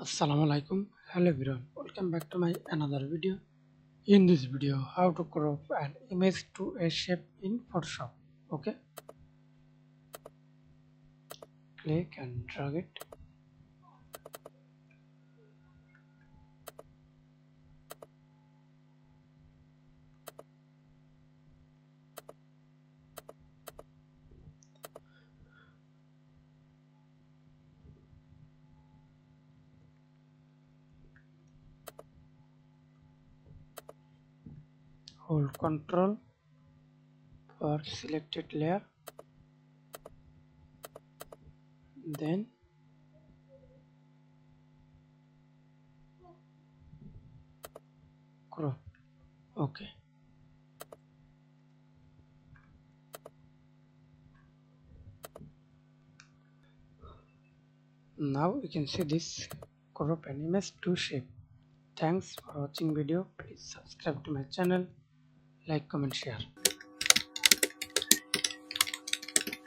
Assalamu alaikum. Hello everyone. Welcome back to my another video. In this video, how to crop an image to a shape in Photoshop. Okay. Click and drag it. Hold Ctrl for selected layer. Then crop. Okay. Now you can see this crop an image to shape. Thanks for watching video. Please subscribe to my channel, like, comment, share.